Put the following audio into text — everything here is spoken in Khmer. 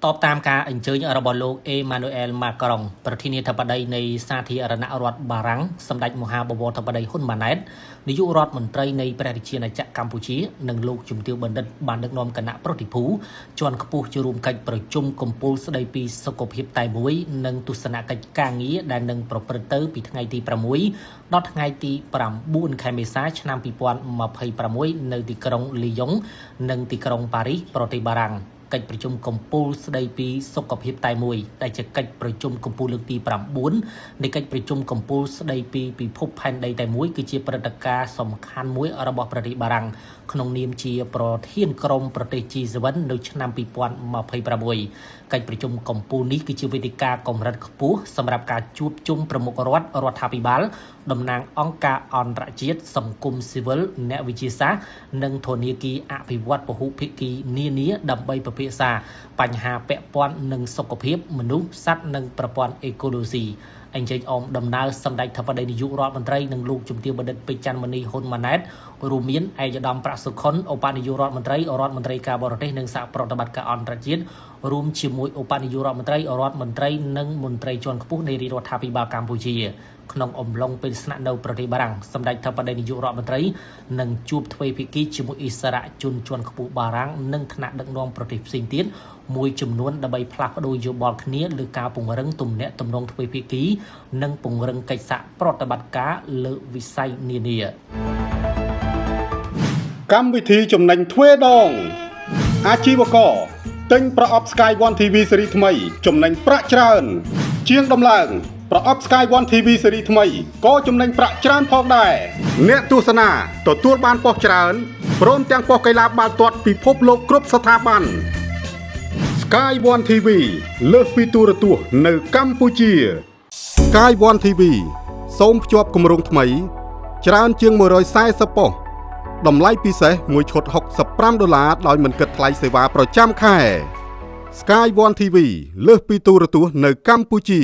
ตอบตามการอัญเชิญระบอบโลกเอมานูเอลมากรองประธานาธิบดีในสาธารณรัฐบารังสำเร็จมหาบวรธบดีฮุนมาเนตนายกรัฐมนตรีในประเทศในจักรกัมพูชีหนึ่งลูกจุ่มเตียวบันดึกนอมคณะปฏิภูจวนขปูจะรวมกันประชุมกมปูสไดปีสกปรกไตบุยหนึ่งตุสนาการกางนี้ได้หนึ่งประประเตอร์ปีทั้งไงตีประมุยดอทไงตีปรำบุญไคเมซ่าชนำปีปอนมาภัยประมุยในตีกรงลียงหนึ่งตีกรงปารีสประเทศบารังកិច្ចប្រជុំកំពូលស្ដីពីសុខភាពតែមួយដែលជាកិច្ចប្រជុំកំពូលលើកទី9នៃកិច្ចប្រជុំកំពូលស្ដីពីពិភពផែនដីតែមួយគឺជាព្រឹត្តិការណ៍សំខាន់មួយរបស់ប្រទេសបារាំងក្នុងនាមជាប្រធានក្រុមប្រទេស G7 នៅឆ្នាំ2026កិច្ចប្រជុំកំពូលនេះគឺជាវេទិកាកម្រិតខ្ពស់សម្រាប់ការជួបជុំប្រមុខរដ្ឋាភិបាលតំណាងអង្គការអន្តរជាតិសង្គមស៊ីវិលអ្នកវិទ្យាសាស្ត្រនិងធនាគារអភិវឌ្ឍពហុភាគីនានាដើម្បីពិភាក្សាបញ្ហាពាក់ព័ន្ធនឹងសុខភាពមនុស្សសត្វនិងប្រព័ន្ធអេកូឡូស៊ីអញ្ជើញអមដំណើរសម្ដេចធិបតីនាយករដ្ឋមន្ត្រីនិងលោកជំទាវបណ្ឌិតពេជ្រច័ន្ទមនីហ៊ុនម៉ាណែតរួមមានឯកឧត្តមប្រាក់សុខុនឧបនាយករដ្ឋមន្ត្រីការបរទេសនិងសហប្រតិបត្តិការអន្តរជាតិរួមជាមួយឧបនាយករដ្ឋមន្ត្រីនិងមន្ត្រីជាន់ខ្ពស់នៃរដ្ឋាភិបាលកម្ពុជាក្នុងអំឡុងពេលស្នាក់នៅប្រទេសបារាំងសម្ដេចធិបតីនាយករដ្ឋមន្ត្រីនឹងជួបទ្វេភាគីជាមួយអិសរាជជនជាន់ខ្ពស់បារាំងនិងថ្នាក់ដឹកនាំប្រទេសផ្សេងទៀតមួយចំនួនដើម្បីផ្លាស់ប្ដូរយោបល់គ្នាលើការពង្រឹងទំនាក់ទំនងទ្វេភាគីនិងពង្រឹងកិច្ចសហប្រតិបត្តិការលើវិស័យនានាកម្មវិធីចំណេញទ្វេដងអាជីវករទិញប្រអប់ Sky One TV ស៊េរីថ្មីចំណេញប្រាក់ច្រើនជាងដំឡើងប្រអប់ Sky One TV ស៊េរីថ្មីក៏ចំណេញប្រាក់ច្រើនផងដែរអ្នកទស្សនាទទួលបានប៉ុស្តិ៍ច្រើនព្រមទាំងប៉ុស្តិ៍កីឡាបាល់ទាត់ពិភពលោកគ្រប់ស្ថាប័ន Sky One TV លើសពីទូរទស្សន៍នៅកម្ពុជា Sky One TV សូមភ្ជាប់គម្រោងថ្មីច្រើនជាង140ប៉ុស្តិ៍តម្លៃពិសេសមួយឈុត$65ដោយមិនគិតថ្លៃសេវាប្រចាំខែ Sky One TV លើសពីទូរទស្សន៍នៅកម្ពុជា